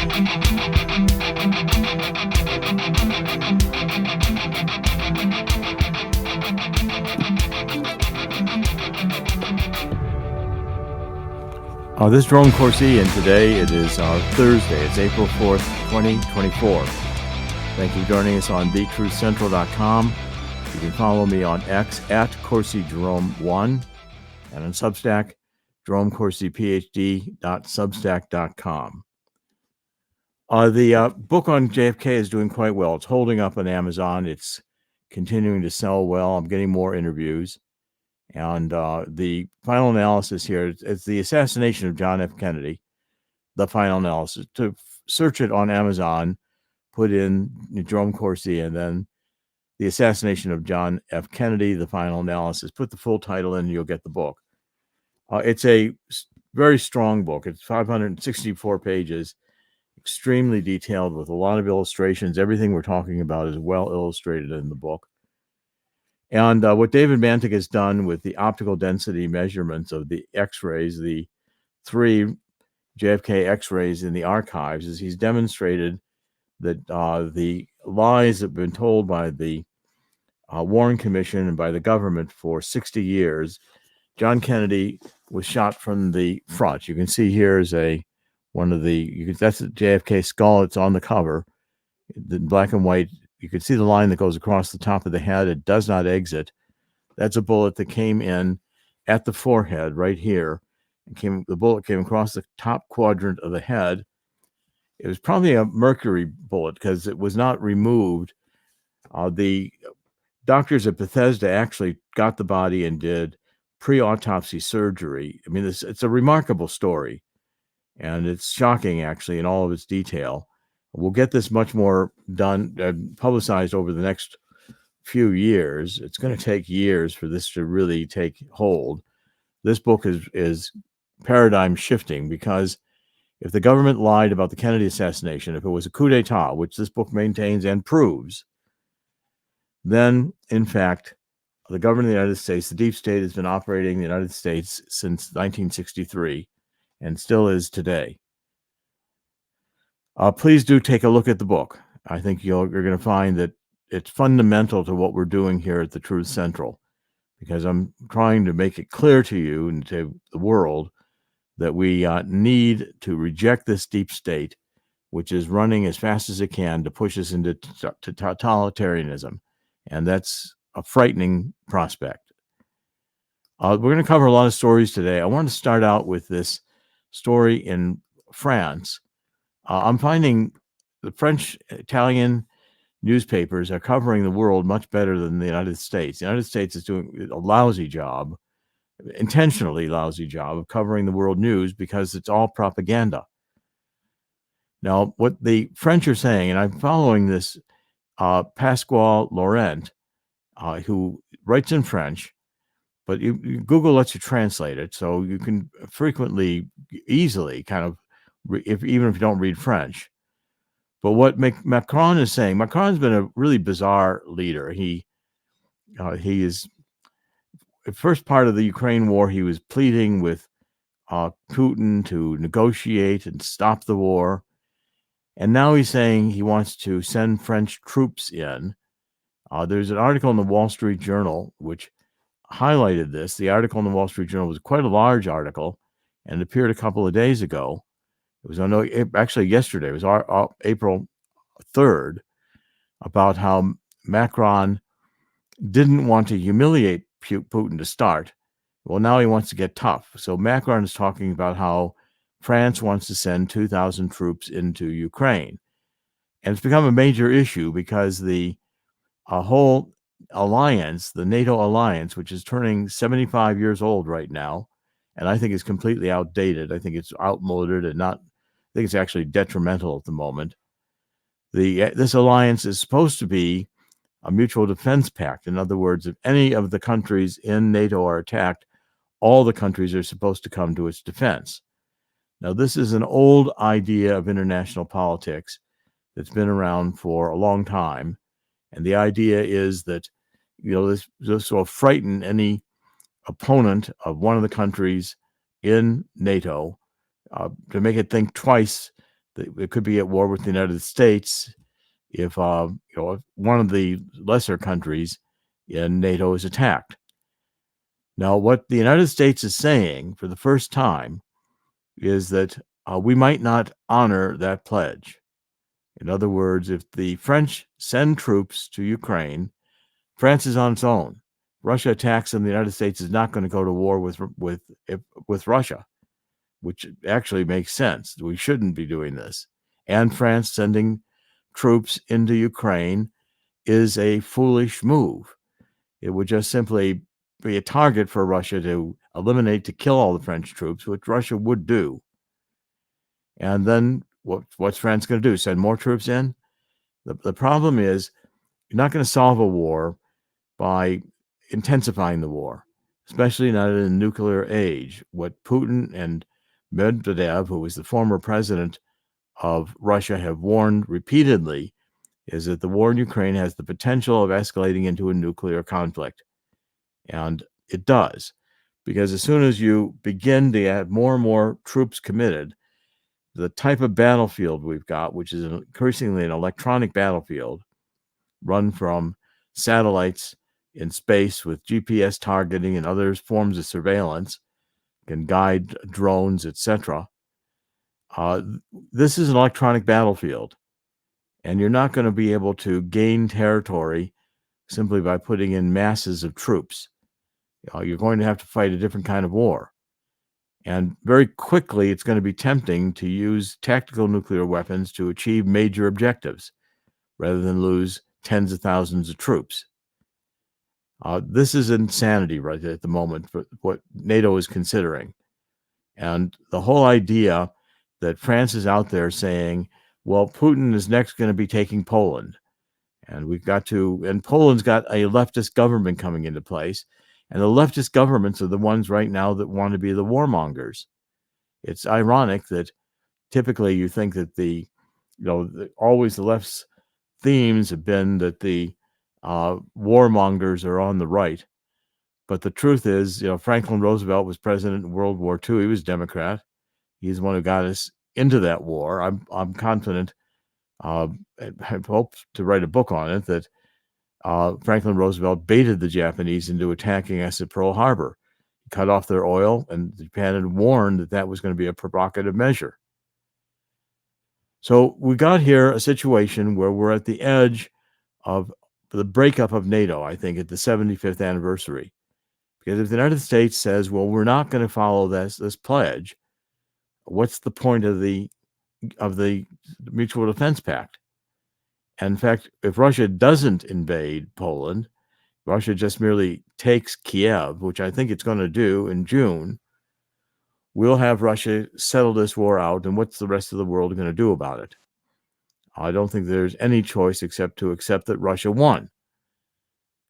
This is Jerome Corsi, and today it is Thursday. It's April 4th, 2024. Thank you for joining us on TheTruthCentral.com. You can follow me on X at CorsiJerome1 and on Substack, JeromeCorsiPhD.substack.com. The book on JFK is doing quite well. It's holding up on Amazon. It's continuing to sell well. I'm getting more interviews. And the final analysis here is the assassination of John F. Kennedy, the final analysis. To search it on Amazon, put in Jerome Corsi, and then the assassination of John F. Kennedy, the final analysis. Put the full title in, and you'll get the book. It's a very strong book. It's 564 pages, extremely detailed with a lot of illustrations. Everything we're talking about is well illustrated in the book. And what David Mantik has done with the optical density measurements of the X-rays, the 3 JFK X-rays in the archives, is he's demonstrated that the lies that have been told by the Warren Commission and by the government for 60 years, John Kennedy was shot from the front. You can see here is that's a JFK skull. It's on the cover, the black and white. You can see the line that goes across the top of the head. It does not exit. That's a bullet that came in at the forehead right here. The bullet came across the top quadrant of the head. It was probably a mercury bullet because it was not removed. The doctors at Bethesda actually got the body and did pre-autopsy surgery. I mean, it's a remarkable story, and it's shocking, actually, in all of its detail. We'll get this much more done, publicized over the next few years. It's going to take years for this to really take hold. This book is paradigm shifting, because if the government lied about the Kennedy assassination, if it was a coup d'etat, which this book maintains and proves, then, in fact, the government of the United States, the deep state, has been operating in the United States since 1963 and still is today. Please do take a look at the book. I think you're going to find that it's fundamental to what we're doing here at the Truth Central, because I'm trying to make it clear to you and to the world that we need to reject this deep state, which is running as fast as it can to push us into totalitarianism. And that's a frightening prospect. We're going to cover a lot of stories today. I want to start out with this story in France. I'm finding the French, Italian newspapers are covering the world much better than the United States. The United States is doing a lousy job, intentionally lousy job, of covering the world news because it's all propaganda. Now, what the French are saying, and I'm following this Pasquale Laurent, who writes in French, but Google lets you translate it, so you can easily kind of, even if you don't read French. But what Macron is saying, Macron's been a really bizarre leader. He is, the first part of the Ukraine war, he was pleading with Putin to negotiate and stop the war. And now he's saying he wants to send French troops in. There's an article in the Wall Street Journal which highlighted this. The article in the Wall Street Journal was quite a large article and it appeared a couple of days ago. It was actually yesterday. It was April 3rd, about how Macron didn't want to humiliate Putin to start. Well, now he wants to get tough. So Macron is talking about how France wants to send 2,000 troops into Ukraine. And it's become a major issue because the whole alliance, the NATO alliance, which is turning 75 years old right now, and I think is completely outdated. I think it's outmoded and I think it's actually detrimental at the moment. This alliance is supposed to be a mutual defense pact. In other words, if any of the countries in NATO are attacked, all the countries are supposed to come to its defense. Now, this is an old idea of international politics that's been around for a long time. And the idea is that, this will frighten any opponent of one of the countries in NATO to make it think twice It could be at war with the United States if if one of the lesser countries in NATO is attacked. Now, what the United States is saying for the first time is that we might not honor that pledge. In other words, if the French send troops to Ukraine, France is on its own. Russia attacks them. The United States is not going to go to war with Russia, which actually makes sense. We shouldn't be doing this. And France sending troops into Ukraine is a foolish move. It would just simply be a target for Russia to eliminate, to kill all the French troops, which Russia would do. And then what's France going to do? Send more troops in? The problem is you're not going to solve a war by intensifying the war, especially not in a nuclear age. What Putin and Medvedev, who was the former president of Russia, have warned repeatedly is that the war in Ukraine has the potential of escalating into a nuclear conflict. And it does, because as soon as you begin to add more and more troops committed, the type of battlefield we've got, which is increasingly an electronic battlefield, run from satellites in space with GPS targeting and other forms of surveillance, can guide drones, etc. This is an electronic battlefield, and you're not going to be able to gain territory simply by putting in masses of troops. You're going to have to fight a different kind of war. And very quickly, it's going to be tempting to use tactical nuclear weapons to achieve major objectives rather than lose tens of thousands of troops. This is insanity right at the moment for what NATO is considering. And the whole idea that France is out there saying, well, Putin is next going to be taking Poland. And Poland's got a leftist government coming into place. And the leftist governments are the ones right now that want to be the warmongers. It's ironic that typically you think that always the left's themes have been that the warmongers are on the right. But the truth is, Franklin Roosevelt was president in World War II. He was a Democrat. He's the one who got us into that war. I'm confident. I hope to write a book on it that Franklin Roosevelt baited the Japanese into attacking us at Pearl Harbor. He cut off their oil, and Japan had warned that that was going to be a provocative measure. So we got here a situation where we're at the edge of the breakup of NATO, I think, at the 75th anniversary. Because if the United States says, well, we're not going to follow this pledge, what's the point of the Mutual Defense Pact? And in fact, if Russia doesn't invade Poland, Russia just merely takes Kiev, which I think it's going to do in June, we'll have Russia settle this war out, and what's the rest of the world going to do about it? I don't think there's any choice except to accept that Russia won,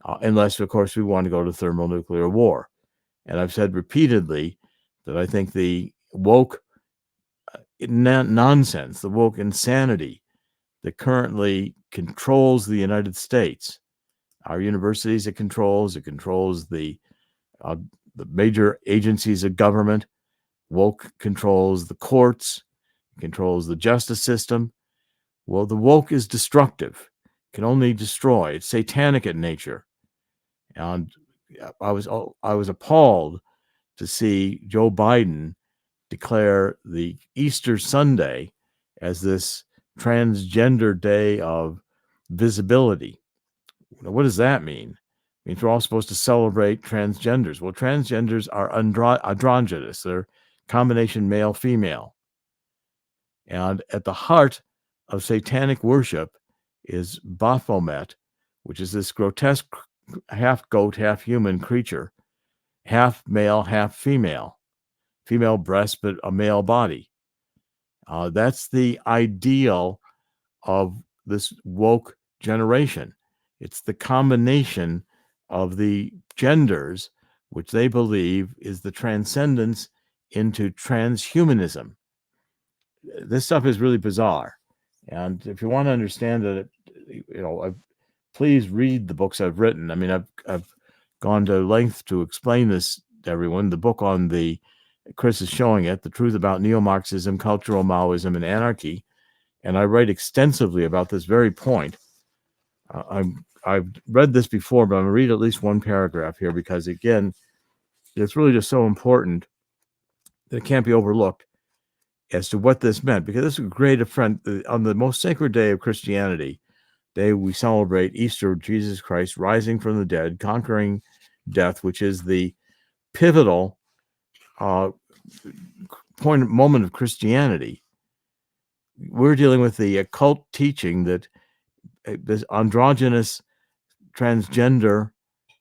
unless, of course, we want to go to thermonuclear war. And I've said repeatedly that I think the woke nonsense, the woke insanity that currently controls the United States, our universities it controls the major agencies of government. Woke controls the courts, controls the justice system. Well, the woke is destructive, can only destroy. It's satanic in nature. And I was appalled to see Joe Biden declare the Easter Sunday as this transgender day of visibility. What does that mean? It means we're all supposed to celebrate transgenders. Well, transgenders are androgynous. They're combination male-female. And at the heart of satanic worship is Baphomet, which is this grotesque half goat, half human creature, half male, half female, female breasts, but a male body. That's the ideal of this woke generation. It's the combination of the genders, which they believe is the transcendence into transhumanism. This stuff is really bizarre. And if you want to understand it, please read the books I've written. I mean, I've gone to length to explain this to everyone. The book on Chris is showing it, The Truth About Neo-Marxism, Cultural Maoism, and Anarchy, and I write extensively about this very point. I've read this before, but I'm going to read at least one paragraph here because, again, it's really just so important that it can't be overlooked as to what this meant, because this is a great affront. On the most sacred day of Christianity, day we celebrate Easter, Jesus Christ rising from the dead, conquering death, which is the pivotal moment of Christianity. We're dealing with the occult teaching that this androgynous transgender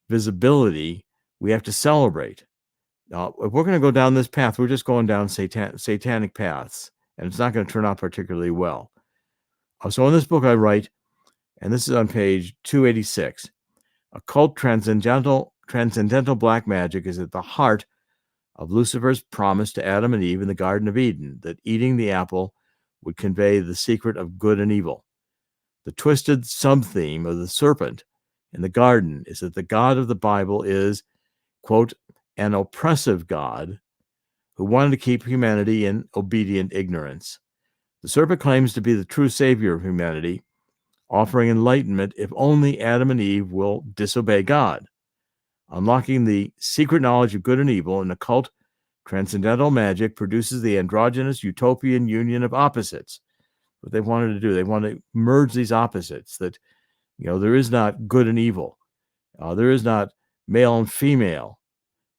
visibility we have to celebrate. If we're going to go down this path, we're just going down satanic paths, and it's not going to turn out particularly well. So in this book I write, and this is on page 286, occult transcendental black magic is at the heart of Lucifer's promise to Adam and Eve in the Garden of Eden, that eating the apple would convey the secret of good and evil. The twisted sub-theme of the serpent in the garden is that the God of the Bible is, quote, an oppressive God who wanted to keep humanity in obedient ignorance. The serpent claims to be the true savior of humanity, offering enlightenment if only Adam and Eve will disobey God. Unlocking the secret knowledge of good and evil in occult transcendental magic produces the androgynous utopian union of opposites. What they wanted to do, they want to merge these opposites, that, there is not good and evil. There is not male and female.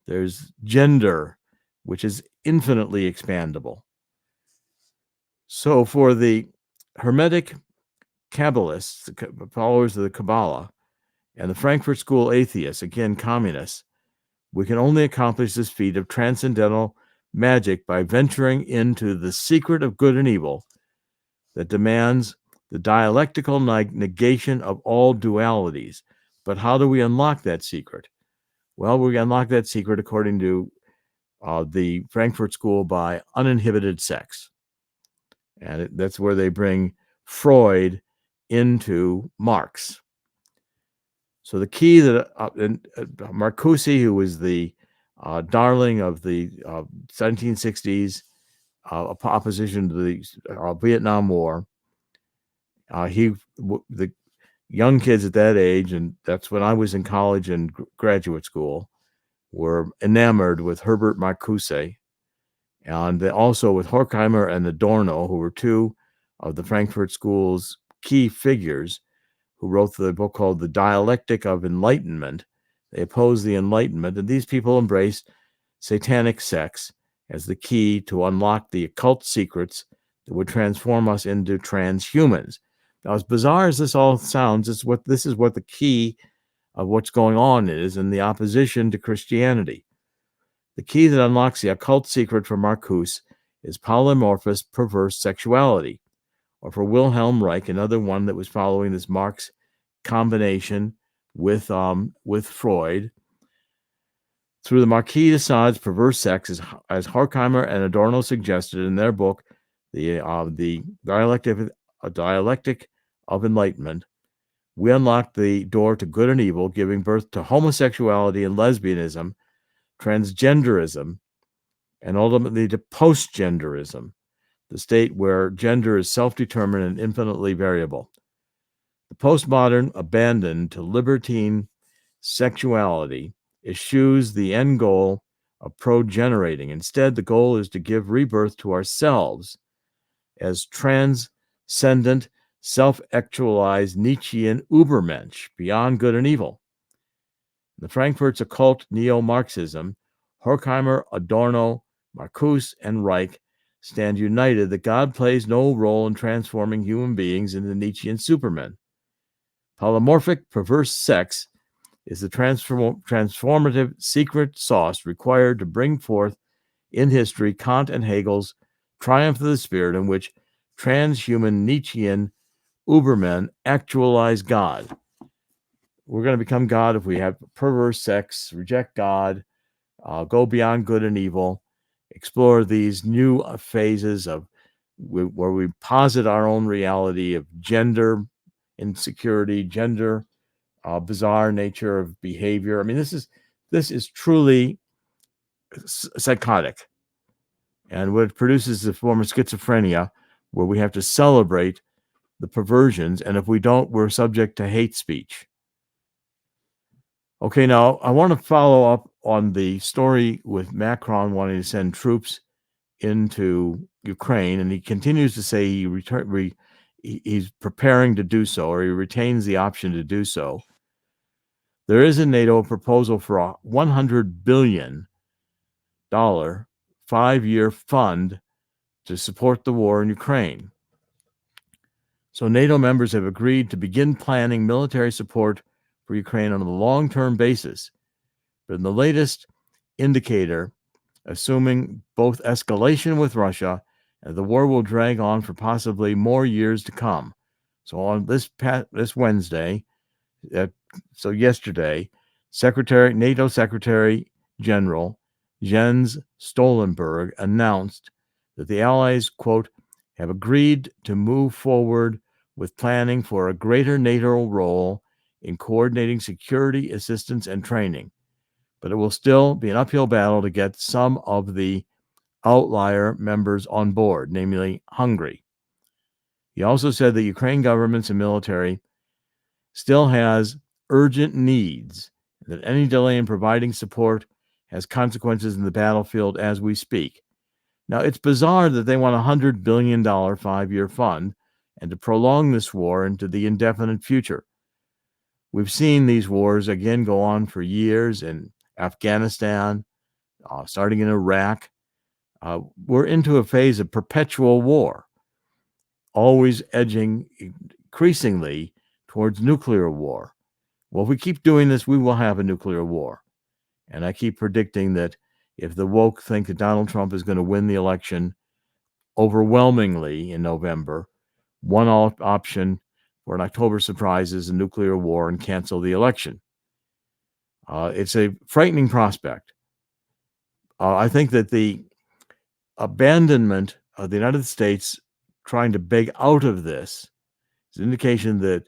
There's gender, which is infinitely expandable. So for the Hermetic Kabbalists, the followers of the Kabbalah, and the Frankfurt School atheists, again communists, we can only accomplish this feat of transcendental magic by venturing into the secret of good and evil that demands the dialectical negation of all dualities. But how do we unlock that secret? Well, we unlock that secret, according to the Frankfurt School, by uninhibited sex. And that's where they bring Freud into Marx. So the key that Marcuse, who was the darling of the 1760s opposition to the Vietnam War, the young kids at that age, and that's when I was in college and graduate school, were enamored with Herbert Marcuse, and also with Horkheimer and Adorno, who were two of the Frankfurt School's key figures, who wrote the book called The Dialectic of Enlightenment. They opposed the Enlightenment, and these people embraced satanic sex as the key to unlock the occult secrets that would transform us into transhumans. Now, as bizarre as this all sounds, this is what the key of what's going on is in the opposition to Christianity. The key that unlocks the occult secret for Marcuse is polymorphous perverse sexuality, or for Wilhelm Reich, another one that was following this Marx combination with Freud. Through the Marquis de Sade's perverse sex, as Horkheimer and Adorno suggested in their book, the Dialectic of Enlightenment, we unlock the door to good and evil, giving birth to homosexuality and lesbianism, transgenderism, and ultimately to postgenderism, the state where gender is self-determined and infinitely variable. The postmodern abandon to libertine sexuality eschews the end goal of progenerating. Instead, the goal is to give rebirth to ourselves as transcendent, self-actualized Nietzschean Übermensch, beyond good and evil. The Frankfurt's occult neo-Marxism, Horkheimer, Adorno, Marcuse, and Reich stand united that God plays no role in transforming human beings into Nietzschean supermen. Polymorphic perverse sex is the transformative secret sauce required to bring forth in history Kant and Hegel's triumph of the spirit, in which transhuman Nietzschean Ubermen actualize God. We're going to become God if we have perverse sex, reject God, go beyond good and evil, explore these new phases of where we posit our own reality of gender insecurity, gender bizarre nature of behavior. I mean, this is truly psychotic, and what it produces is a form of schizophrenia, where we have to celebrate the perversions, and if we don't, we're subject to hate speech. Okay, now I want to follow up on the story with Macron wanting to send troops into Ukraine, and he continues to say he's preparing to do so, or he retains the option to do so. There is in NATO a proposal for a $100 billion 5-year fund to support the war in Ukraine. So NATO members have agreed to begin planning military support for Ukraine on a long-term basis. But in the latest indicator, assuming both escalation with Russia and the war will drag on for possibly more years to come. So on this Wednesday, yesterday, NATO Secretary General Jens Stoltenberg announced that the Allies, quote, have agreed to move forward with planning for a greater NATO role in coordinating security assistance and training. But it will still be an uphill battle to get some of the outlier members on board, namely Hungary. He also said the Ukraine governments and military still has urgent needs, that any delay in providing support has consequences in the battlefield as we speak. Now, it's bizarre that they want a $100 billion 5-year fund and to prolong this war into the indefinite future. We've seen these wars again go on for years in Afghanistan, starting in Iraq. We're into a phase of perpetual war, always edging increasingly towards nuclear war. Well, if we keep doing this, we will have a nuclear war. And I keep predicting that if the woke think that Donald Trump is going to win the election overwhelmingly in November, one option for an October surprise is a nuclear war and cancel the election. It's a frightening prospect. I think that the abandonment of the United States trying to beg out of this is an indication that,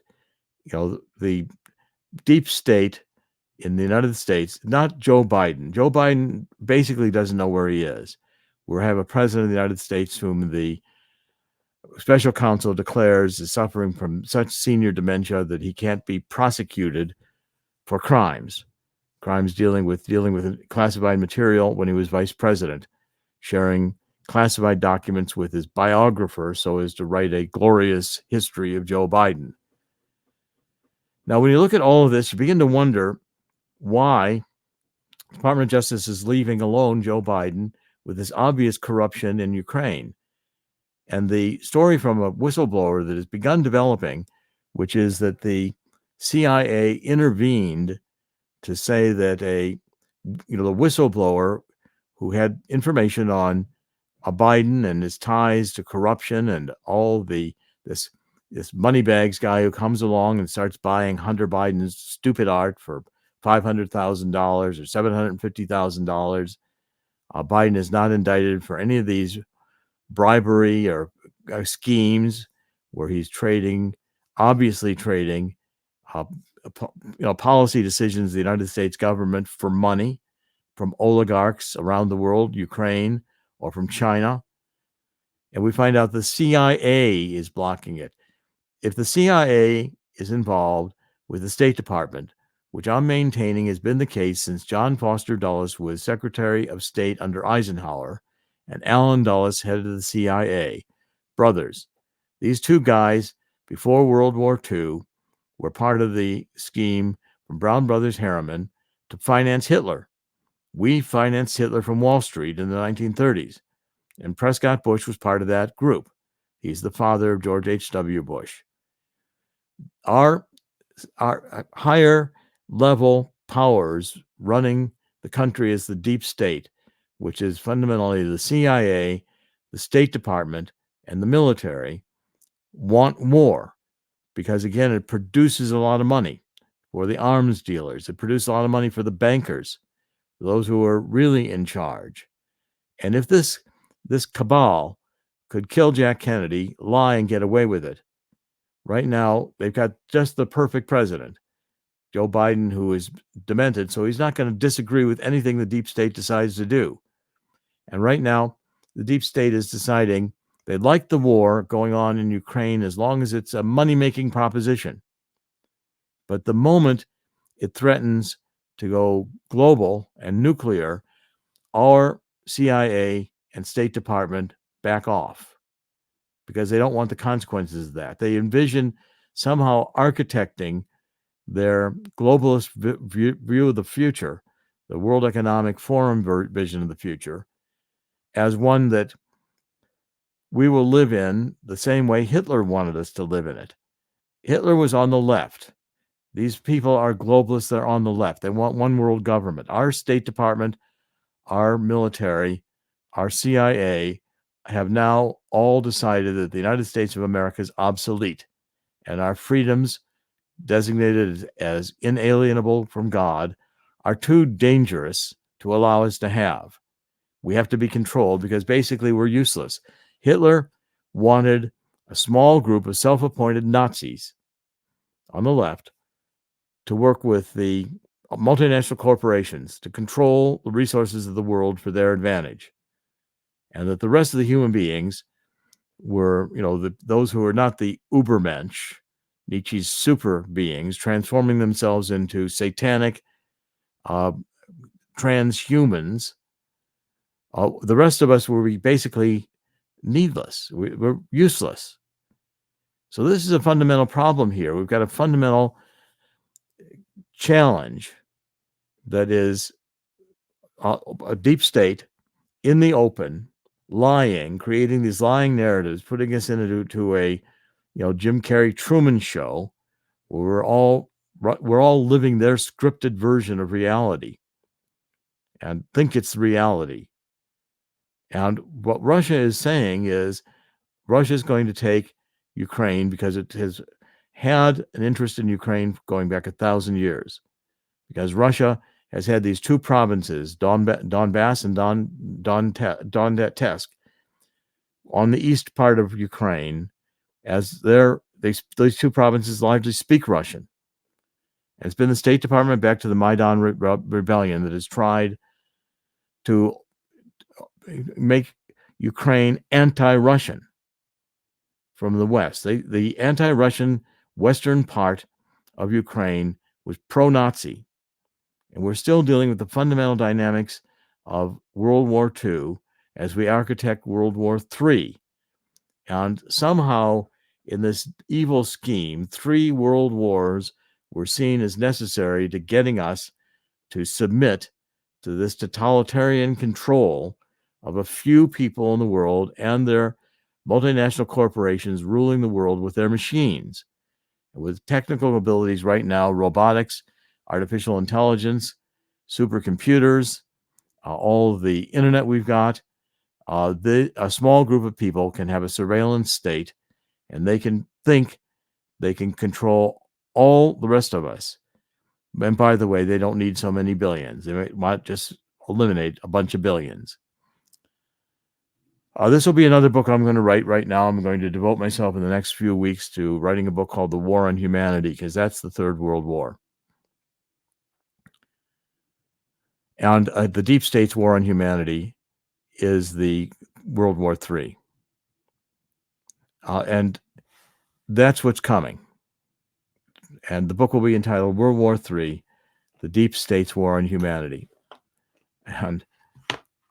the deep state in the United States, not Joe Biden. Joe Biden basically doesn't know where he is. We have a president of the United States whom the special counsel declares is suffering from such senior dementia that he can't be prosecuted for crimes dealing with classified material when he was vice president, sharing classified documents with his biographer so as to write a glorious history of Joe Biden. Now, when you look at all of this, you begin to wonder why the Department of Justice is leaving alone Joe Biden with this obvious corruption in Ukraine. And the story from a whistleblower that has begun developing, which is that the CIA intervened to say that the whistleblower who had information on Biden and his ties to corruption and all this moneybags guy who comes along and starts buying Hunter Biden's stupid art for $500,000 or $750,000. Biden is not indicted for any of these bribery or schemes where he's obviously trading policy decisions of the United States government for money from oligarchs around the world, Ukraine, or from China. And we find out the CIA is blocking it. If the CIA is involved with the State Department, which I'm maintaining has been the case since John Foster Dulles was Secretary of State under Eisenhower and Allen Dulles headed the CIA, brothers. These two guys, before World War II, were part of the scheme from Brown Brothers Harriman to finance Hitler. We financed Hitler from Wall Street in the 1930s, and Prescott Bush was part of that group. He's the father of George H.W. Bush. Our higher level powers running the country as the deep state, which is fundamentally the CIA, the State Department, and the military, want war because, again, it produces a lot of money for the arms dealers. It produces a lot of money for the bankers, for those who are really in charge. And if this cabal could kill Jack Kennedy, lie, and get away with it, right now they've got just the perfect president, Joe Biden, who is demented, so he's not going to disagree with anything the deep state decides to do. And right now, the deep state is deciding They like the war going on in Ukraine as long as it's a money-making proposition. But the moment it threatens to go global and nuclear, our CIA and State Department back off because they don't want the consequences of that. They envision somehow architecting their globalist view of the future, the World Economic Forum vision of the future, as one that we will live in the same way Hitler wanted us to live in it. Hitler was on the left. These people are globalists. They're on the left. They want one world government. Our State Department, our military, our CIA have now all decided that the United States of America is obsolete, and our freedoms, designated as inalienable from God, are too dangerous to allow us to have. We have to be controlled because basically we're useless. Hitler wanted a small group of self-appointed Nazis on the left to work with the multinational corporations to control the resources of the world for their advantage. And that the rest of the human beings were, those who were not the Ubermensch, Nietzsche's super beings, transforming themselves into satanic transhumans. The rest of us were basically needless. We're useless. So this is a fundamental problem here. We've got a fundamental challenge that is a deep state in the open, lying, creating these lying narratives, putting us into a Jim Carrey Truman Show, where we're all living their scripted version of reality and think it's reality. And what Russia is saying is Russia is going to take Ukraine because it has had an interest in Ukraine going back 1,000 years. Because Russia has had these two provinces, Donbass and Donetsk, on the east part of Ukraine, as those two provinces largely speak Russian. And it's been the State Department back to the Maidan rebellion that has tried to make Ukraine anti-Russian from the West. The anti-Russian western part of Ukraine was pro-Nazi. And we're still dealing with the fundamental dynamics of World War II as we architect World War III. And somehow, in this evil scheme, 3 world wars were seen as necessary to getting us to submit to this totalitarian control of a few people in the world and their multinational corporations ruling the world with their machines. And with technical abilities right now, robotics, artificial intelligence, supercomputers, all of the internet we've got, a small group of people can have a surveillance state, and they can think they can control all the rest of us. And by the way, they don't need so many billions. They might just eliminate a bunch of billions. This will be another book I'm going to write right now. I'm going to devote myself in the next few weeks to writing a book called The War on Humanity, because that's the Third World War. And the deep state's war on humanity is the World War III. And that's what's coming. And the book will be entitled World War III, The Deep State's War on Humanity. And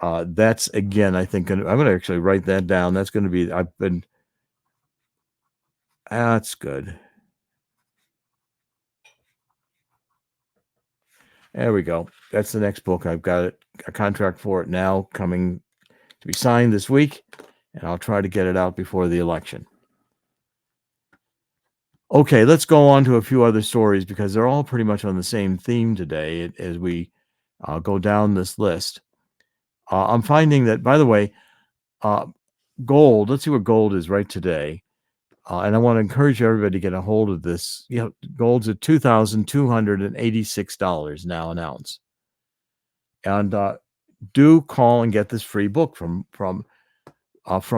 that's, again, I think, I'm going to actually write that down. That's going to be, that's good. There we go. That's the next book. I've got a contract for it now, coming to be signed this week, and I'll try to get it out before the election. Okay, let's go on to a few other stories because they're all pretty much on the same theme today as we go down this list. I'm finding that, by the way, gold, let's see what gold is right today. And I want to encourage everybody to get a hold of this. Gold's at $2,286 now an ounce. And do call and get this free book from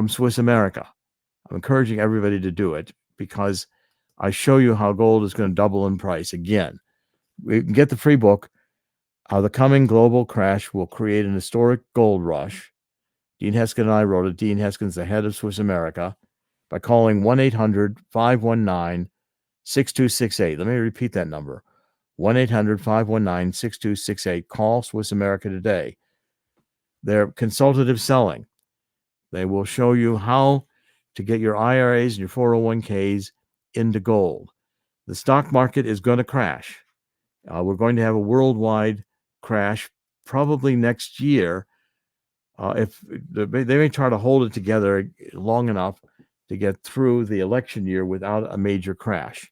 Swiss America. I'm encouraging everybody to do it because I show you how gold is going to double in price again. We can get the free book. The coming global crash will create an historic gold rush. Dean Heskin and I wrote it. Dean Heskin's the head of Swiss America, by calling 1-800-519-6268. Let me repeat that number. 1-800-519-6268. Call Swiss America today. They're consultative selling. They will show you how to get your IRAs and your 401ks into gold. The stock market is going to crash. We're going to have a worldwide crash probably next year. If they may try to hold it together long enough to get through the election year without a major crash.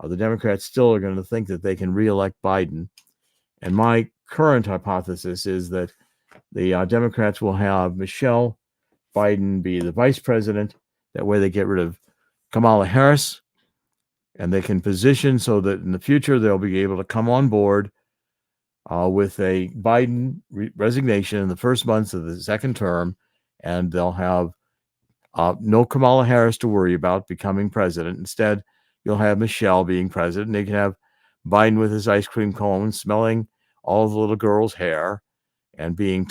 The Democrats still are going to think that they can reelect Biden. And my current hypothesis is that the Democrats will have Michelle Biden be the vice president. That way they get rid of Kamala Harris, and they can position so that in the future they'll be able to come on board with a Biden resignation in the first months of the second term, and they'll have no Kamala Harris to worry about becoming president. Instead, you'll have Michelle being president. They can have Biden with his ice cream cone, smelling all the little girls' hair, and being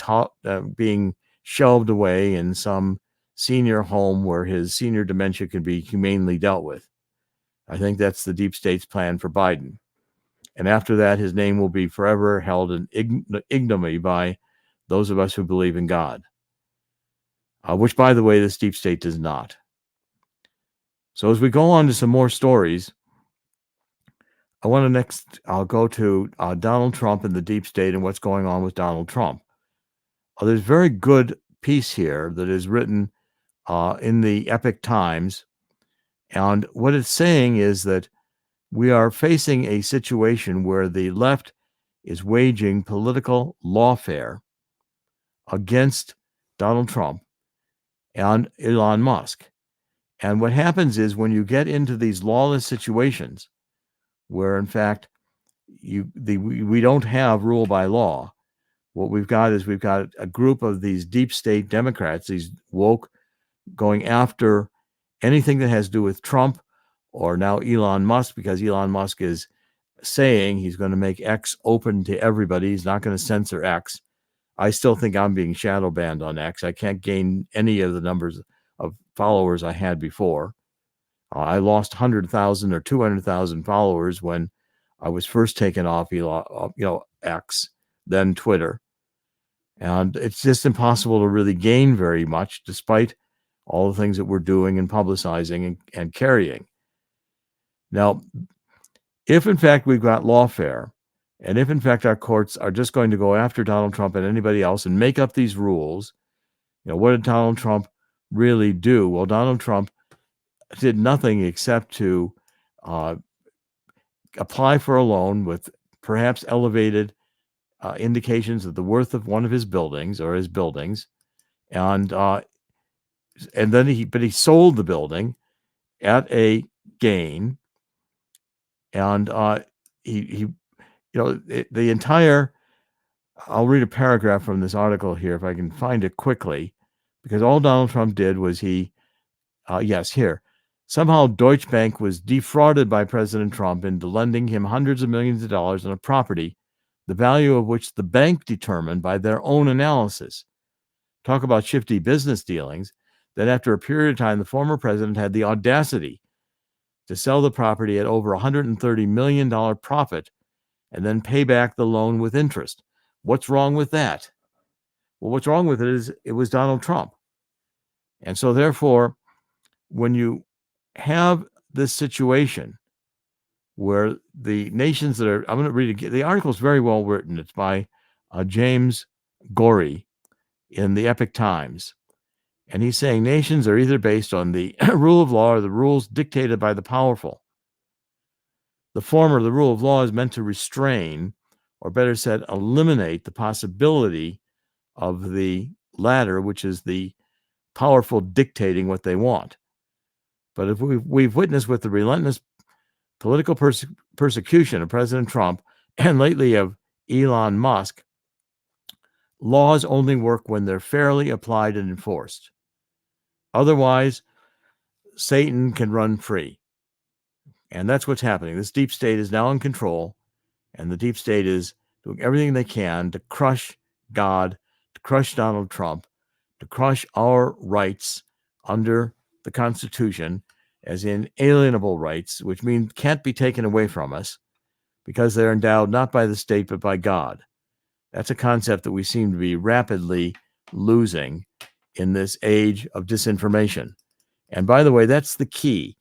shelved away in some senior home where his senior dementia can be humanely dealt with. I think that's the deep state's plan for Biden. And after that, his name will be forever held in ignominy by those of us who believe in God, which, by the way, this deep state does not. So as we go on to some more stories, I'll go to Donald Trump and the deep state and what's going on with Donald Trump. There's a very good piece here that is written in the Epoch Times. And what it's saying is that we are facing a situation where the left is waging political lawfare against Donald Trump and Elon Musk. And what happens is when you get into these lawless situations where, in fact, we don't have rule by law, what we've got a group of these deep state Democrats, these woke, going after anything that has to do with Trump or now Elon Musk, because Elon Musk is saying he's going to make X open to everybody. He's not going to censor X. I still think I'm being shadow banned on X. I can't gain any of the numbers of followers I had before. I lost 100,000 or 200,000 followers when I was first taken off X, then Twitter. And it's just impossible to really gain very much despite all the things that we're doing and publicizing and carrying. Now, if in fact we've got lawfare, and if in fact our courts are just going to go after Donald Trump and anybody else and make up these rules, what did Donald Trump really do? Well, Donald Trump did nothing except to apply for a loan with perhaps elevated indications of the worth of one of his buildings or his buildings, and then he sold the building at a gain, and the entire. I'll read a paragraph from this article here if I can find it quickly, because all Donald Trump did was somehow Deutsche Bank was defrauded by President Trump into lending him hundreds of millions of dollars on a property, the value of which the bank determined by their own analysis. Talk about shifty business dealings. Then after a period of time, the former president had the audacity to sell the property at over $130 million profit and then pay back the loan with interest. What's wrong with that? Well, what's wrong with it is it was Donald Trump. And so therefore, when you have this situation where the nations that are, I'm going to read it. The article is very well written. It's by James Gorey in the Epoch Times. And he's saying nations are either based on the rule of law or the rules dictated by the powerful. The former, the rule of law, is meant to restrain, or better said, eliminate the possibility of the latter, which is the powerful dictating what they want. But if we've witnessed with the relentless political persecution of President Trump and lately of Elon Musk, laws only work when they're fairly applied and enforced. Otherwise, Satan can run free. And that's what's happening. This deep state is now in control, and the deep state is doing everything they can to crush God, to crush Donald Trump, to crush our rights under the Constitution as inalienable rights, which mean can't be taken away from us because they're endowed not by the state but by God. That's a concept that we seem to be rapidly losing in this age of disinformation. And by the way, that's the key.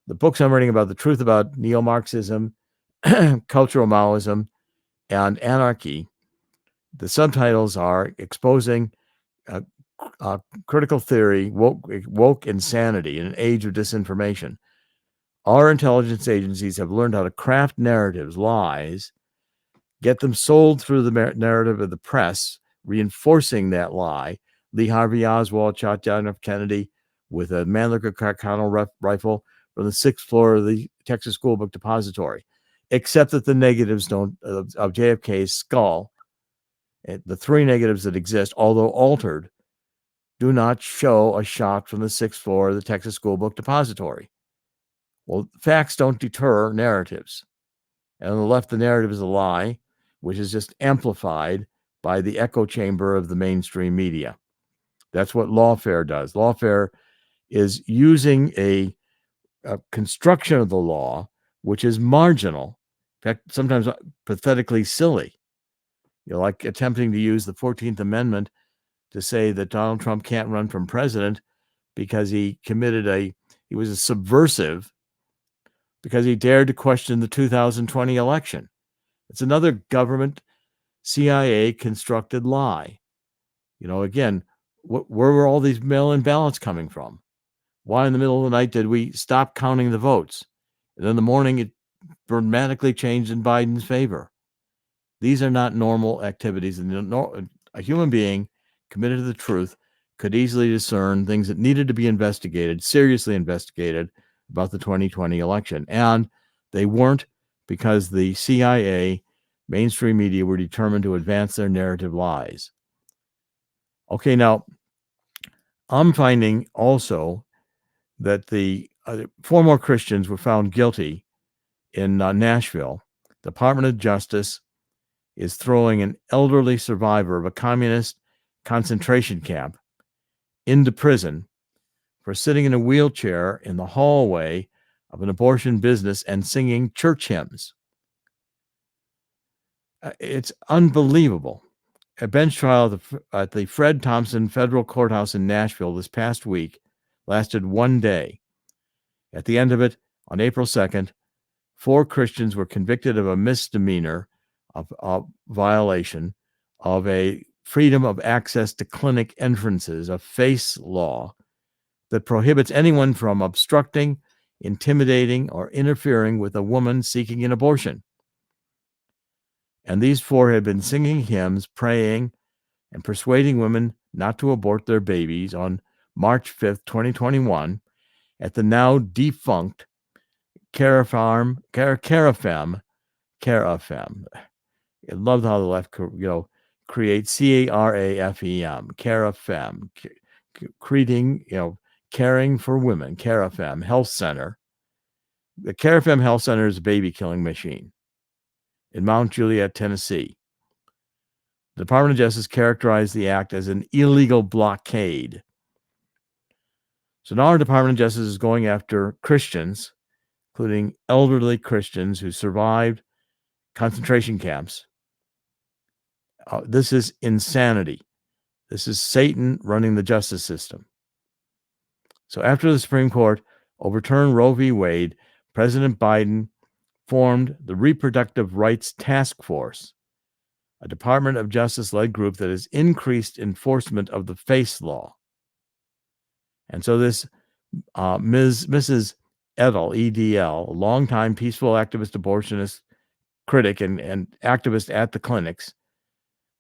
The books I'm writing about the truth about neo-Marxism, cultural Maoism, and anarchy, the subtitles are exposing critical theory, woke insanity in an age of disinformation. Our intelligence agencies have learned how to craft narratives, lies, get them sold through the narrative of the press, reinforcing that lie. Lee Harvey Oswald shot John F. Kennedy with a Mannlicher Carcano rifle from the 6th floor of the Texas School Book Depository, except that the negatives of JFK's skull, the 3 negatives that exist, although altered, do not show a shot from the 6th floor of the Texas School Book Depository. Well, facts don't deter narratives. And on the left, the narrative is a lie, which is just amplified by the echo chamber of the mainstream media. That's what lawfare does. Lawfare is using a construction of the law, which is marginal, in fact, sometimes pathetically silly. Like attempting to use the 14th Amendment to say that Donald Trump can't run for president because he was a subversive because he dared to question the 2020 election. It's another government CIA constructed lie. Again, where were all these mail-in ballots coming from? Why in the middle of the night did we stop counting the votes? And then in the morning, it dramatically changed in Biden's favor. These are not normal activities. And a human being committed to the truth could easily discern things that needed to be investigated, seriously investigated, about the 2020 election. And they weren't, because the CIA, mainstream media, were determined to advance their narrative lies. Okay, now, I'm finding also that the 4 more Christians were found guilty in Nashville. The Department of Justice is throwing an elderly survivor of a communist concentration camp into prison for sitting in a wheelchair in the hallway of an abortion business and singing church hymns. It's unbelievable. A bench trial at the Fred Thompson Federal Courthouse in Nashville this past week lasted 1 day. At the end of it, on April 2nd, 4 Christians were convicted of a misdemeanor of violation of a freedom of access to clinic entrances, a FACE law that prohibits anyone from obstructing, intimidating, or interfering with a woman seeking an abortion. And these 4 had been singing hymns, praying, and persuading women not to abort their babies on March 5th, 2021, at the now defunct Carafem. I love how the left, creates CARAFEM, Carafem, creating, caring for women, Carafem Health Center. The Carafem Health Center is a baby killing machine in Mount Juliet, Tennessee. The Department of Justice characterized the act as an illegal blockade. So now our Department of Justice is going after Christians, including elderly Christians who survived concentration camps. This is insanity. This is Satan running the justice system. So after the Supreme Court overturned Roe v. Wade, President Biden formed the Reproductive Rights Task Force, a Department of Justice-led group that has increased enforcement of the FACE law. And so this Mrs. Edel, EDL, a longtime peaceful activist, abortionist, critic, and activist at the clinics,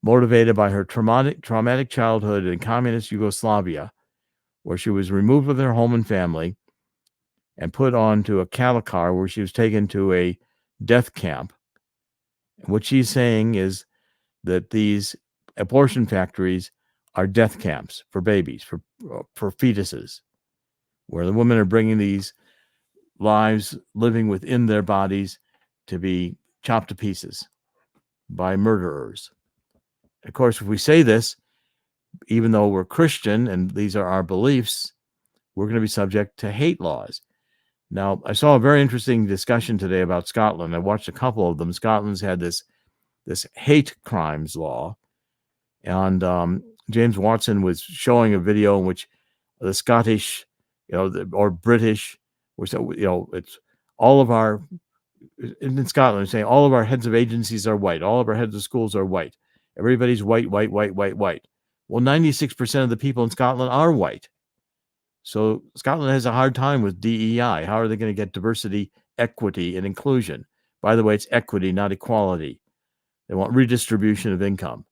motivated by her traumatic childhood in communist Yugoslavia, where she was removed with her home and family and put onto a cattle car where she was taken to a death camp. And what she's saying is that these abortion factories are death camps for babies, for fetuses, where the women are bringing these lives living within their bodies to be chopped to pieces by murderers. Of course, if we say this, even though we're Christian and these are our beliefs, we're going to be subject to hate laws. Now, I saw a very interesting discussion today about Scotland. I watched a couple of them. Scotland's had this hate crimes law, and James Watson was showing a video in which the Scottish, or British, which it's all of our in Scotland saying all of our heads of agencies are white, all of our heads of schools are white, everybody's white, white, white, white, white. Well, 96% of the people in Scotland are white. So Scotland has a hard time with DEI. How are they going to get diversity, equity, and inclusion? By the way, it's equity, not equality. They want redistribution of income.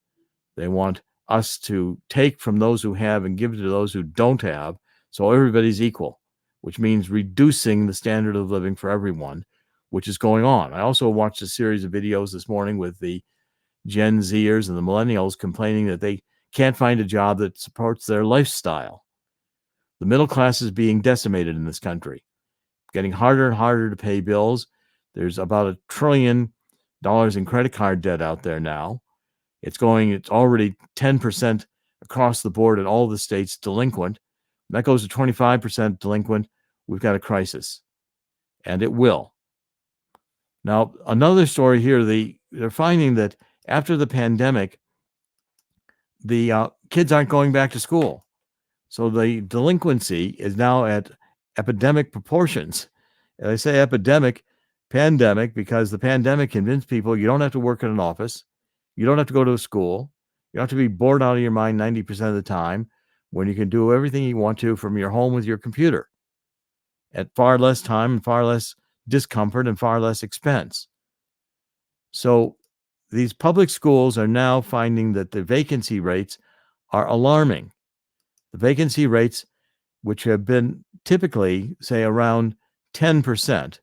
They want us to take from those who have and give to those who don't have, so everybody's equal, which means reducing the standard of living for everyone, which is going on. I also watched a series of videos this morning with the Gen Zers and the millennials complaining that they can't find a job that supports their lifestyle. The middle class is being decimated in this country, getting harder and harder to pay bills. There's about $1 trillion in credit card debt out there now. It's already 10% across the board in all the states delinquent. When that goes to 25% delinquent, we've got a crisis, and it will. Now, another story here, they're finding that after the pandemic, the kids aren't going back to school. So the delinquency is now at epidemic proportions. And I say pandemic, because the pandemic convinced people you don't have to work in an office. You don't have to go to a school. You don't have to be bored out of your mind 90% of the time, when you can do everything you want to from your home with your computer at far less time and far less discomfort and far less expense. So these public schools are now finding that the vacancy rates are alarming. The vacancy rates, which have been typically, say, around 10%,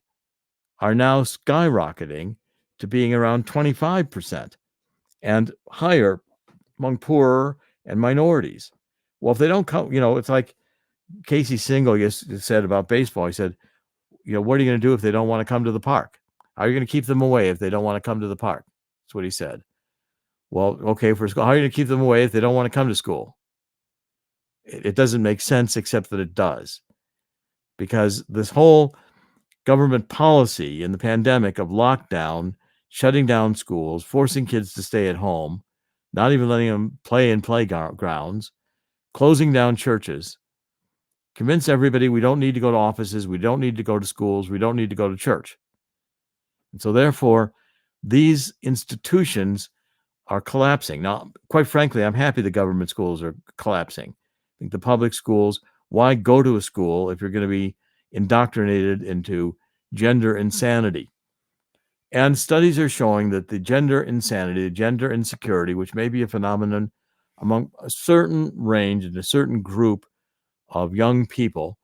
are now skyrocketing to being around 25% and higher among poorer and minorities. Well, if they don't come, it's like Casey Single said about baseball. He said, what are you going to do if they don't want to come to the park? How are you going to keep them away if they don't want to come to the park? That's what he said. Well, okay, for school, how are you going to keep them away if they don't want to come to school? It doesn't make sense, except that it does. Because this whole government policy in the pandemic of lockdown, shutting down schools, forcing kids to stay at home, not even letting them play in playgrounds, closing down churches, convince everybody we don't need to go to offices, we don't need to go to schools, we don't need to go to church. And so therefore, these institutions are collapsing. Now, quite frankly, I'm happy the government schools are collapsing. I think the public schools, why go to a school if you're going to be indoctrinated into gender insanity? And studies are showing that the gender insanity, the gender insecurity, which may be a phenomenon among a certain range and a certain group of young people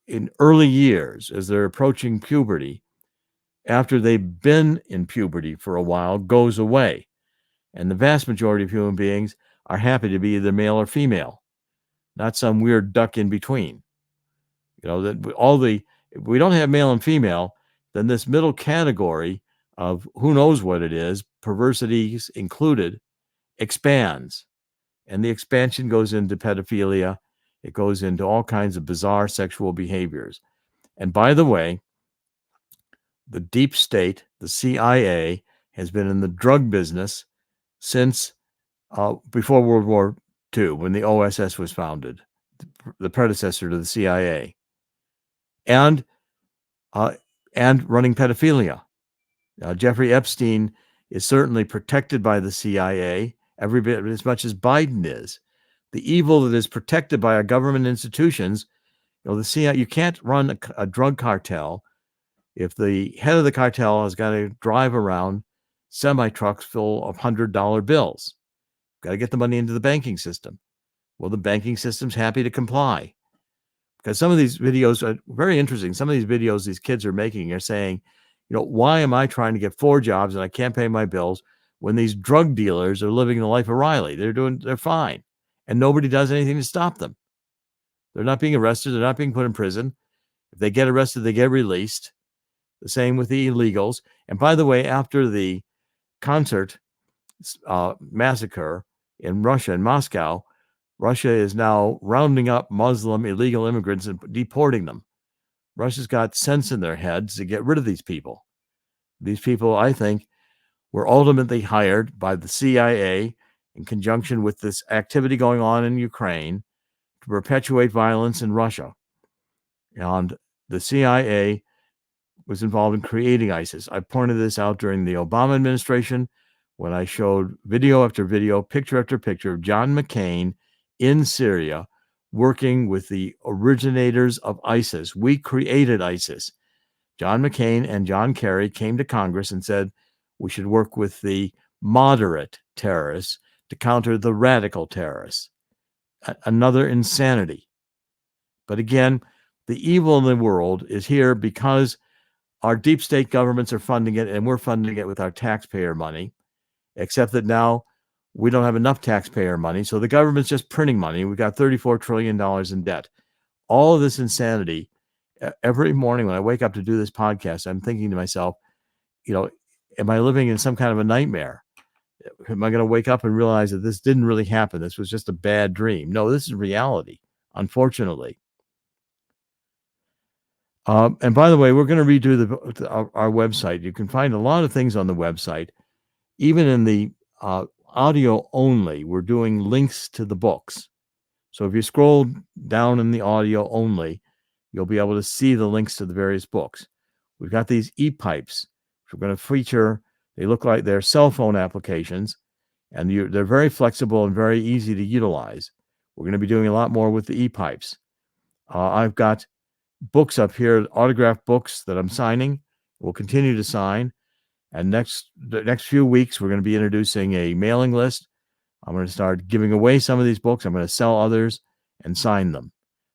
in early years, as they're approaching puberty, after they've been in puberty for a while, goes away. And the vast majority of human beings are happy to be either male or female, not some weird duck in between. That if we don't have male and female, then this middle category of who knows what it is, perversities included, expands. And the expansion goes into pedophilia. It goes into all kinds of bizarre sexual behaviors. And by the way, the deep state, the CIA, has been in the drug business since before World War II, when the OSS was founded, the predecessor to the CIA, and running pedophilia. Jeffrey Epstein is certainly protected by the CIA every bit as much as Biden is. The evil that is protected by our government institutions, the CIA, you can't run a drug cartel if the head of the cartel has got to drive around semi-trucks full of $100 bills. Got to get the money into the banking system. Well, the banking system's happy to comply. Because some of these videos are very interesting. Some of these videos these kids are making are saying, why am I trying to get 4 jobs and I can't pay my bills when these drug dealers are living the life of Riley? They're fine. And nobody does anything to stop them. They're not being arrested. They're not being put in prison. If they get arrested, they get released. The same with the illegals. And by the way, after the concert massacre in Russia, in Moscow, Russia is now rounding up Muslim illegal immigrants and deporting them. Russia's got sense in their heads to get rid of these people. These people, I think, were ultimately hired by the CIA in conjunction with this activity going on in Ukraine to perpetuate violence in Russia. And the CIA was involved in creating ISIS. I pointed this out during the Obama administration when I showed video after video, picture after picture of John McCain in Syria working with the originators of ISIS. We created ISIS. John McCain and John Kerry came to Congress and said we should work with the moderate terrorists to counter the radical terrorists. Another insanity. But again, the evil in the world is here because our deep state governments are funding it, and we're funding it with our taxpayer money, except that now we don't have enough taxpayer money, so the government's just printing money. We've got $34 trillion in debt. All of this insanity, every morning when I wake up to do this podcast, I'm thinking to myself, am I living in some kind of a nightmare? Am I going to wake up and realize that this didn't really happen? This was just a bad dream. No, this is reality, unfortunately. And by the way, we're going to redo our website. You can find a lot of things on the website. Even in the audio only, we're doing links to the books. So if you scroll down in the audio only, you'll be able to see the links to the various books. We've got these e-pipes, which we're going to feature. They look like they're cell phone applications, and they're very flexible and very easy to utilize. We're going to be doing a lot more with the e-pipes. I've got books up here, autographed books that I'm signing. We'll continue to sign. And the next few weeks, we're going to be introducing a mailing list. I'm going to start giving away some of these books. I'm going to sell others and sign them.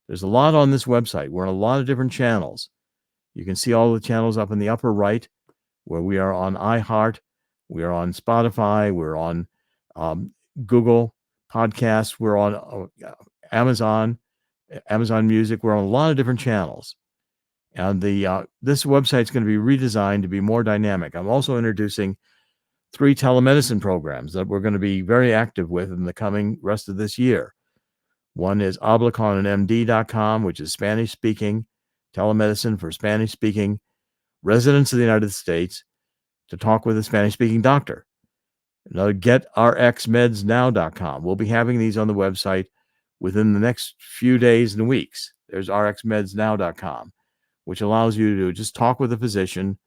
There's a lot on this website. We're on a lot of different channels. You can see all the channels up in the upper right, where we are on iHeart, we are on Spotify, we're on Google Podcasts, we're on Amazon Music. We're on a lot of different channels. And this website is going to be redesigned to be more dynamic. I'm also introducing 3 telemedicine programs that we're going to be very active with in the coming rest of this year. One is oblaconmd.com, which is Spanish-speaking telemedicine for Spanish-speaking residents of the United States to talk with a Spanish-speaking doctor. Another, getrxmedsnow.com. We'll be having these on the website within the next few days and weeks. There's rxmedsnow.com, which allows you to just talk with a physician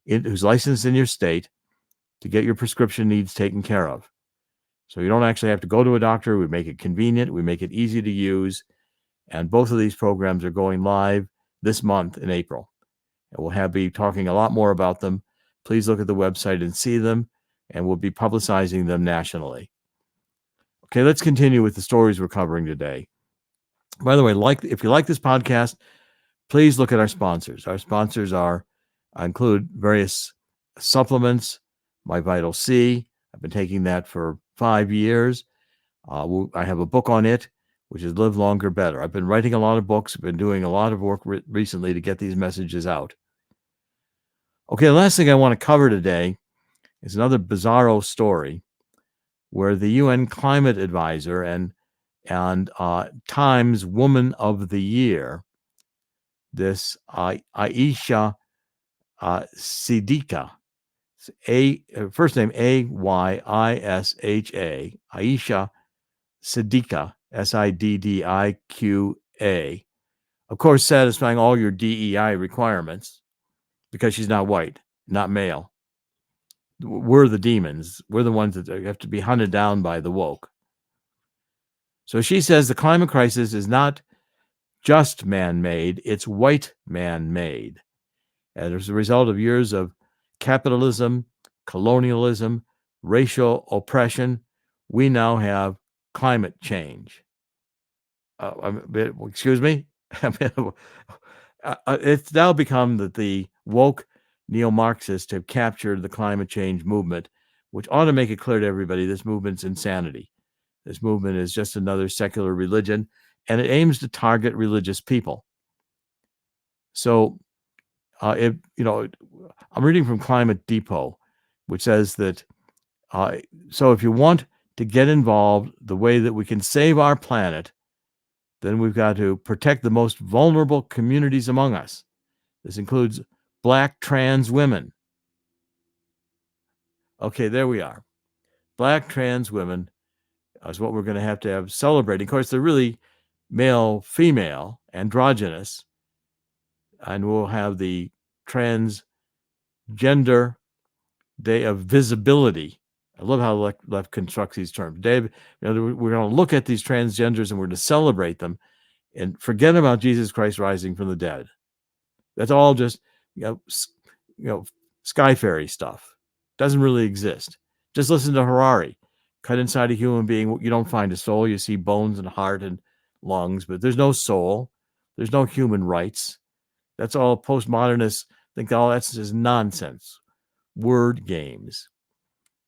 who's licensed in your state to get your prescription needs taken care of. So you don't actually have to go to a doctor. We make it convenient. We make it easy to use. And both of these programs are going live this month in April. And we'll be talking a lot more about them. Please look at the website and see them, and we'll be publicizing them nationally. Okay, let's continue with the stories we're covering today. By the way, if you like this podcast, please look at our sponsors. Our sponsors include various supplements, My Vital C. I've been taking that for 5 years. I have a book on it, which is Live Longer Better. I've been writing a lot of books. I've been doing a lot of work recently to get these messages out. Okay, the last thing I want to cover today is another bizarro story where the UN Climate Advisor and Times Woman of the Year, this Aisha Siddiqa, first name Ayisha, Aisha Siddiqa, Siddiqa, of course, satisfying all your DEI requirements because she's not white, not male. We're the demons. We're the ones that have to be hunted down by the woke. So she says the climate crisis is not just man-made, it's white man-made. And as a result of years of capitalism, colonialism, racial oppression, we now have climate change. Excuse me? It's now become that the woke neo-Marxists have captured the climate change movement, which ought to make it clear to everybody this movement's insanity. This movement is just another secular religion, and it aims to target religious people. So, I'm reading from Climate Depot, which says that, so if you want to get involved the way that we can save our planet, then we've got to protect the most vulnerable communities among us. This includes Black trans women. Okay, there we are. Black trans women is what we're going to have celebrating. Of course, they're really male, female, androgynous, and we'll have the transgender day of visibility. I love how the left constructs these terms. Dave, we're going to look at these transgenders and we're going to celebrate them and forget about Jesus Christ rising from the dead. That's all just, sky fairy stuff. Doesn't really exist. Just listen to Harari. Cut inside a human being, you don't find a soul. You see bones and heart and lungs, but there's no soul. There's no human rights. That's all postmodernists think all that's just nonsense. Word games.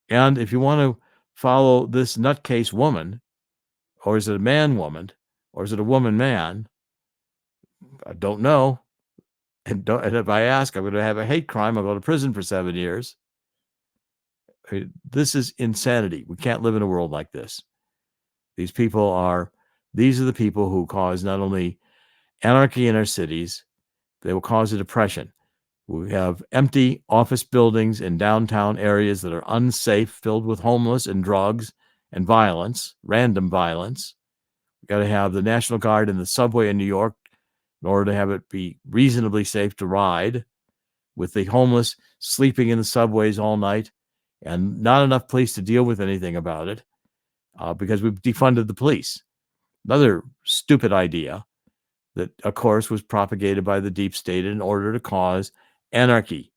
And if you want to follow this nutcase woman, or is it a man woman, or is it a woman man? I don't know. And if I ask, I'm going to have a hate crime. I'll go to prison for 7 years. This is insanity. We can't live in a world like this. These are the people who cause not only anarchy in our cities, they will cause a depression. We have empty office buildings in downtown areas that are unsafe, filled with homeless and drugs and violence, random violence. We've got to have the National Guard in the subway in New York in order to have it be reasonably safe to ride, with the homeless sleeping in the subways all night and not enough police to deal with anything about it because we've defunded the police. Another stupid idea that, of course, was propagated by the deep state in order to cause anarchy.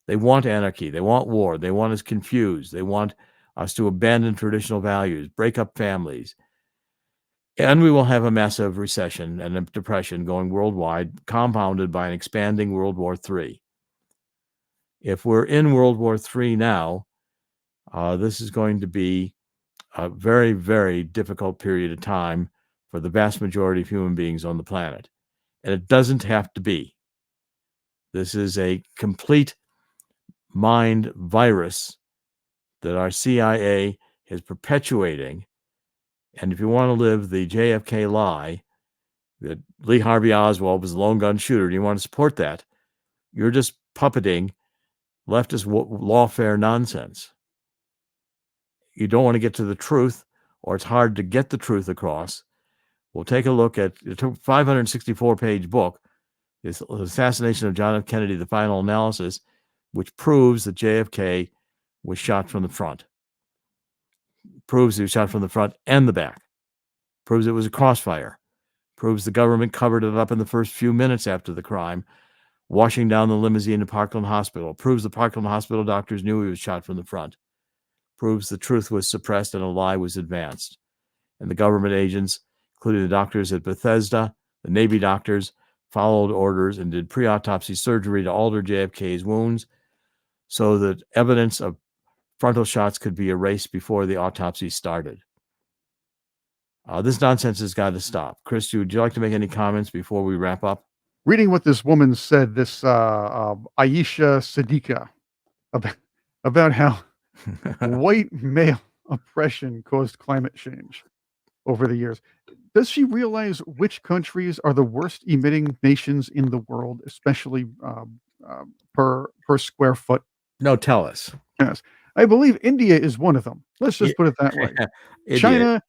They want anarchy. They want war. They want us confused. They want us to abandon traditional values, break up families. And we will have a massive recession and a depression going worldwide, compounded by an expanding World War III. If we're in World War III now, this is going to be a very, very difficult period of time for the vast majority of human beings on the planet. And it doesn't have to be. This is a complete mind virus that our CIA is perpetuating. And if you want to live the JFK lie that Lee Harvey Oswald was a lone gun shooter, and you want to support that, you're just puppeting leftist lawfare nonsense. You don't want to get to the truth, or it's hard to get the truth across. We'll take a look at a 564-page book, The Assassination of John F. Kennedy, The Final Analysis, which proves that JFK was shot from the front. Proves he was shot from the front and the back. Proves it was a crossfire. Proves the government covered it up in the first few minutes after the crime, washing down the limousine to Parkland Hospital. Proves the Parkland Hospital doctors knew he was shot from the front. Proves the truth was suppressed and a lie was advanced. And the government agents, including the doctors at Bethesda, the Navy doctors, followed orders and did pre-autopsy surgery to alter JFK's wounds so that evidence of frontal shots could be erased before the autopsy started. This nonsense has got to stop. Chris, would you like to make any comments before we wrap up? Reading what this woman said, this Aisha Siddiqa, about how white male oppression caused climate change over the years. Does she realize which countries are the worst emitting nations in the world, especially per square foot? No, tell us. Yes. I believe India is one of them. Let's just put it that way. China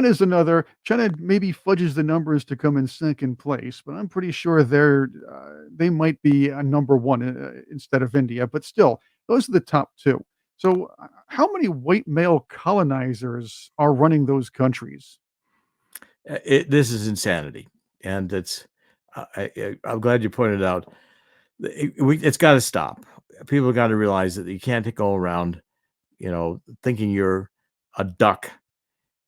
is another. China maybe fudges the numbers to come in second place, but I'm pretty sure they might be a number one instead of India. But still, those are the top two. So how many white male colonizers are running those countries? This is insanity. And it's I'm glad you pointed out. It's got to stop. People have got to realize that you can't go around, thinking you're a duck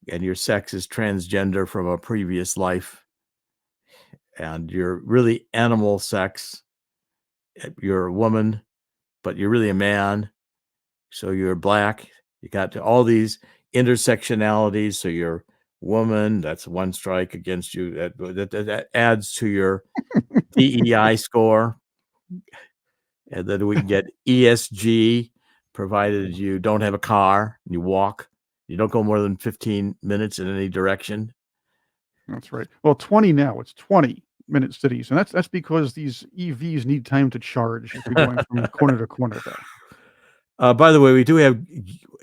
and your sex is transgender from a previous life, and you're really animal sex. You're a woman, but you're really a man. So you're black. You got all these intersectionalities. So you're woman. That's one strike against you. That adds to your DEI score. And then we can get ESG, provided you don't have a car and you walk. You don't go more than 15 minutes in any direction. That's right. Well, 20 now. It's 20-minute cities, and that's because these EVs need time to charge if you're going from corner to corner there. By the way, we do have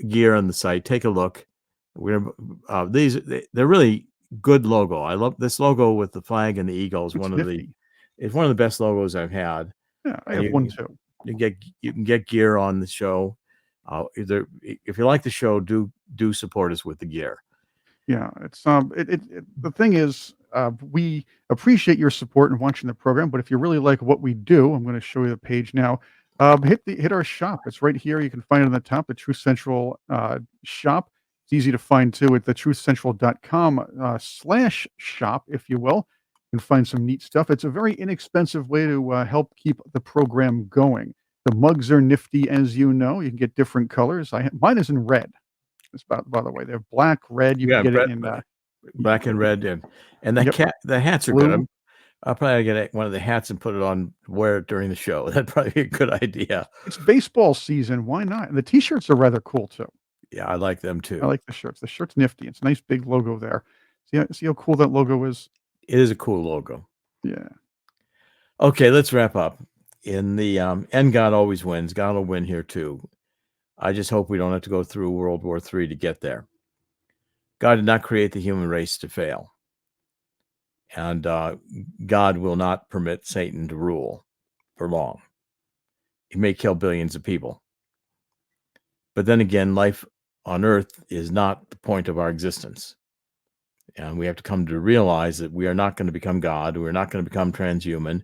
gear on the site. Take a look. They're really good logo. I love this logo with the flag and the eagle. It's one of the best logos I've had. Yeah, I have one too. You can get gear on the show. If you like the show, do support us with the gear. Yeah, it's the thing is, we appreciate your support and watching the program, but if you really like what we do, I'm gonna show you the page now. Hit our shop. It's right here. You can find it on the top, the Truth Central shop. It's easy to find too at thetruthcentral.com /shop, if you will. You can find some neat stuff. It's a very inexpensive way to help keep the program going. The mugs are nifty, as you know. You can get different colors. Mine is in red. It's by the way, they're black, red. You can get it in black and red, and the hats are blue. good. I'll probably get one of the hats and put it on, wear it during the show. That'd probably be a good idea. It's baseball season. Why not? And the t-shirts are rather cool too. Yeah, I like them too. I like the shirts. The shirt's nifty. It's a nice big logo there. See how cool that logo is? It is a cool logo. Yeah. Okay, let's wrap up. In the end, God always wins. God will win here too. I just hope we don't have to go through World War III to get there. God did not create the human race to fail. And God will not permit Satan to rule for long. He may kill billions of people. But then again, life on earth is not the point of our existence. And we have to come to realize that we are not going to become God. We're not going to become transhuman.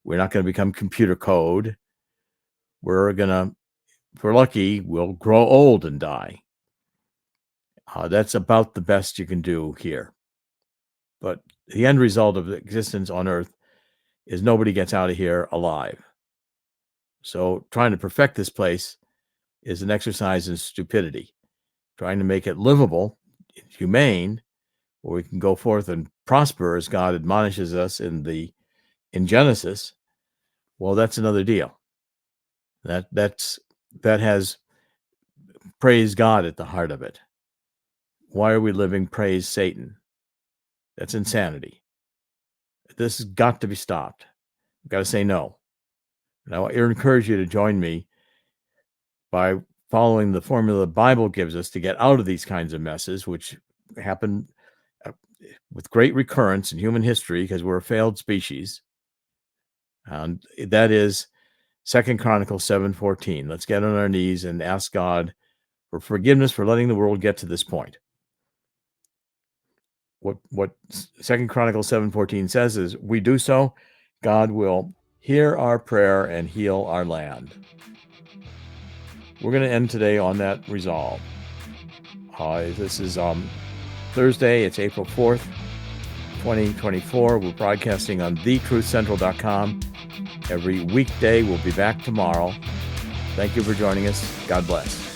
We're not going to become computer code. We're going to, if we're lucky, we'll grow old and die. That's about the best you can do here. But the end result of existence on earth is nobody gets out of here alive. So trying to perfect this place is an exercise in stupidity. Trying to make it livable, humane, where we can go forth and prosper as God admonishes us in Genesis. Well, that's another deal. That has praise God at the heart of it. Why are we living praise Satan? That's insanity. This has got to be stopped. We've got to say no. And I encourage you to join me by following the formula the Bible gives us to get out of these kinds of messes, which happen with great recurrence in human history because we're a failed species. And that is 2 Chronicles 7:14. Let's get on our knees and ask God for forgiveness for letting the world get to this point. What 2 Chronicles 7:14 says is, we do so, God will hear our prayer and heal our land. We're going to end today on that resolve. This is Thursday. It's April 4th, 2024. We're broadcasting on thetruthcentral.com. Every weekday. We'll be back tomorrow. Thank you for joining us. God bless.